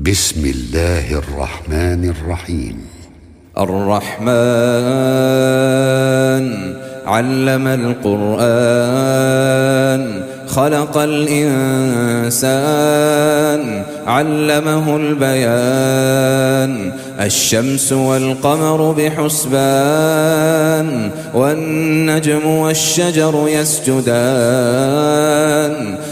بسم الله الرحمن الرحيم. الرحمن علم القرآن خلق الإنسان علمه البيان الشمس والقمر بحسبان والنجم والشجر يسجدان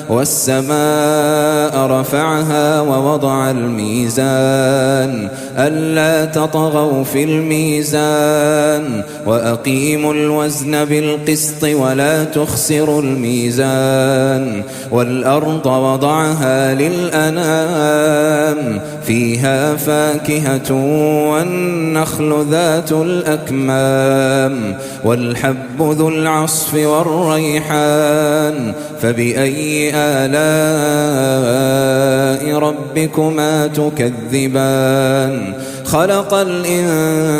والسماء رفعها ووضع الميزان ألا تطغوا في الميزان وأقيموا الوزن بالقسط ولا تخسروا الميزان والأرض وضعها للأنام فيها فاكهة والنخل ذات الأكمام والحب ذو العصف والريحان فبأي آلاء ربكما تكذبان خلق الإنسان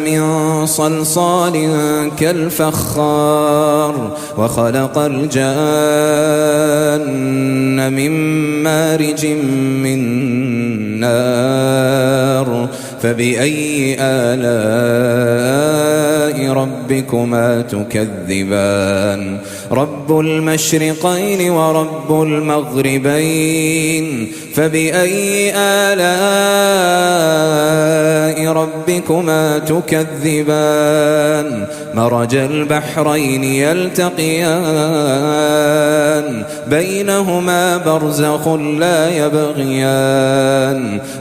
من صلصال كالفخار وخلق الجان من مارج من نار فبأي آلاء ربكما تكذبان رب المشرقين ورب المغربين فبأي آلاء ربكما تكذبان مرج البحرين يلتقيان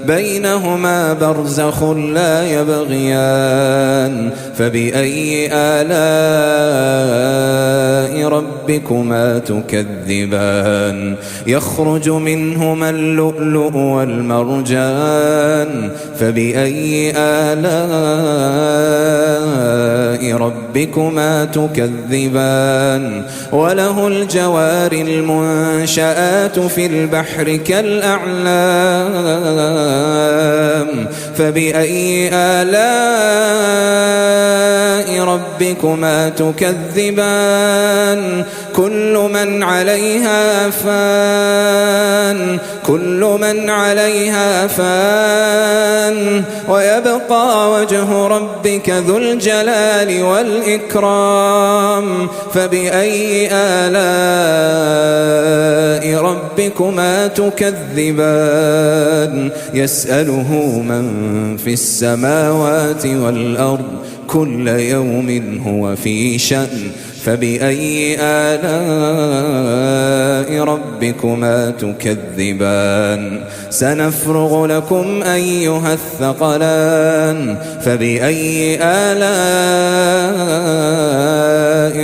بينهما برزخ لا يبغيان فبأي آلاء ربكما تكذبان يخرج منهما اللؤلؤ والمرجان فبأي آلاء ربكما تكذبان وله الجوار المنشآت في البحر كالأعلام فبأي آلاء ربكما تكذبان كل من عليها فان ويبقى وجه ربك ذو الجلال والإكرام فبأي آلاء ربكما تكذبان يسأله من في السماوات والأرض كل يوم هو في شأن فبأي آلاء ربكما تكذبان سنفرغ لكم أيها الثقلان فبأي آلاء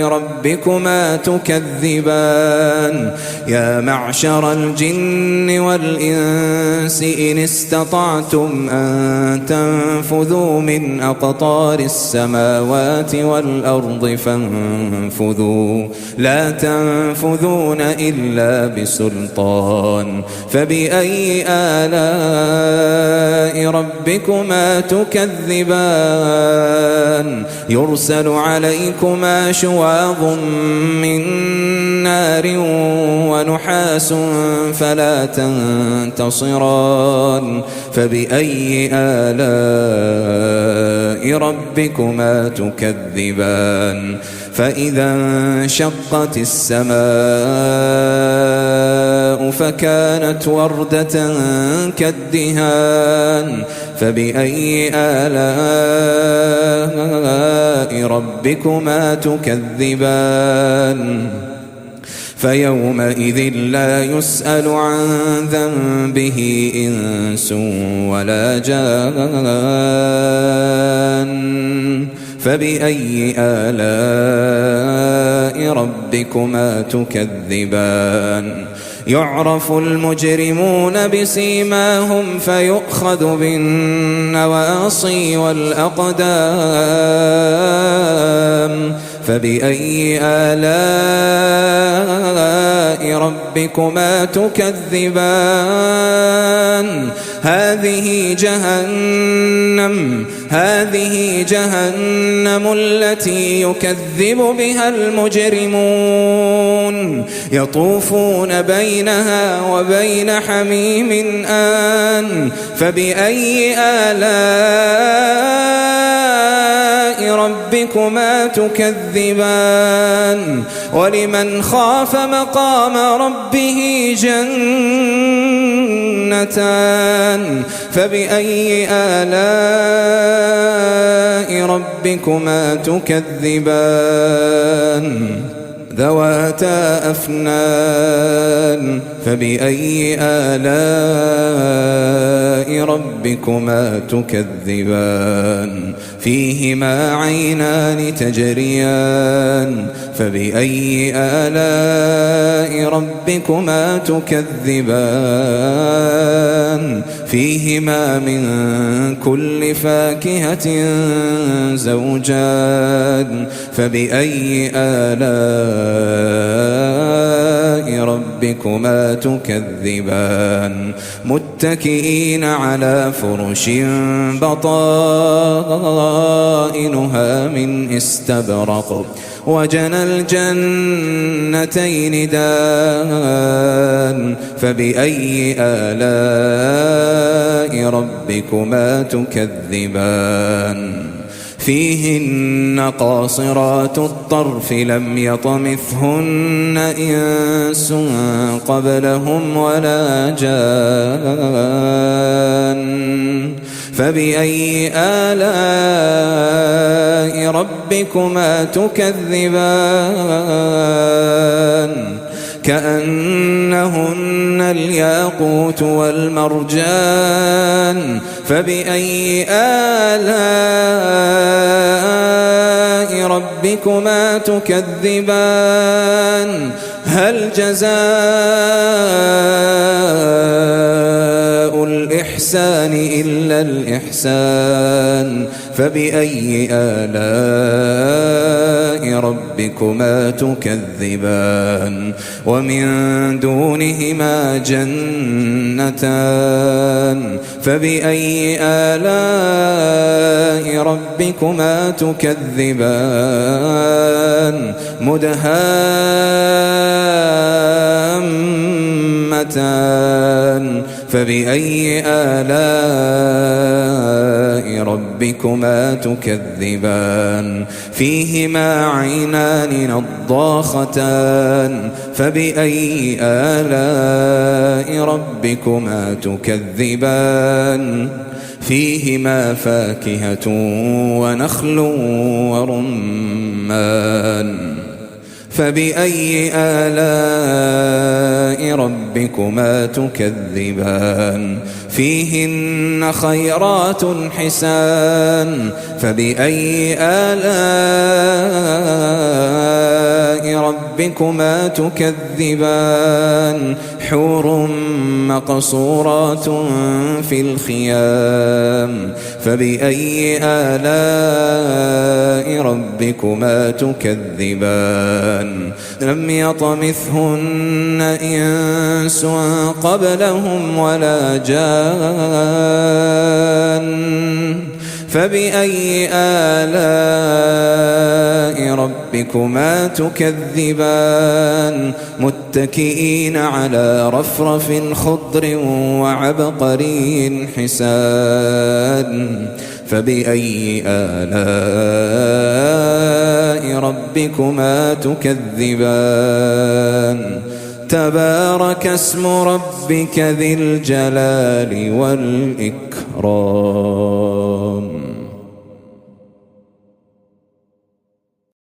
ربكما تكذبان يا معشر الجن والإنس إن استطعتم أن تنفذوا من أقطار السماوات والأرض فانفذوا لا تنفذون إلا بسلطان فبأي آلاء ربكما تكذبان يرسل عليكما شواظ من نار ونحاس فلا تنتصران فبأي آلاء ربكما تكذبان فإذا انشقت السماء فكانت وردة كالدهان فبأي آلاء ربكما تكذبان فيومئذ لا يسأل عن ذنبه إنس ولا جان فبأي آلاء ربكما تكذبان يعرف المجرمون بسيماهم فيؤخذ بالنواصي والأقدام فبأي آلاء ربكما تكذبان هذه جهنم التي يكذب بها المجرمون يطوفون بينها وبين حميم آن فبأي آلاء ربكما تكذبان ولمن خاف مقام ربه جنتان فبأي آلاء ربكما تكذبان ذواتا أفنان فبأي آلاء ربكما تكذبان فيهما عينان تجريان فبأي آلاء ربكما تكذبان فيهما من كل فاكهة زوجان فبأي آلاء ربكما تكذبان متكئين على فرش بطائنها من استبرق وجنى الجنتين دان فبأي آلاء ربكما تكذبان فيهن قاصرات الطرف لم يطمثهن إنس قبلهم ولا جان فبأي آلاء ربكما تكذبان كأنهن الياقوت والمرجان فبأي آلاء ربكما تكذبان هل جزاء الإحسان إلا الإحسان فبأي آلاء ربكما تكذبان ومن دونهما جنتان فبأي آلاء ربكما تكذبان مدهامتان فبأي آلاء ربكما تكذبان فيهما عينان نضاختان فبأي آلاء ربكما تكذبان فيهما فاكهة ونخل ورمان فبأي آلاء ربكما تكذبان فيهن خيرات حسان فبأي آلاء ربكما تكذبان حور مقصورات في الخيام فبأي آلاء ربكما تكذبان لم يطمثهن إنس قبلهم ولا جان فبأي آلاء ربكما تكذبان متكئين على رفرف خضر وعبقري حسان فبأي آلاء ربكما تكذبان تبارك اسم ربك ذي الجلال والإكرام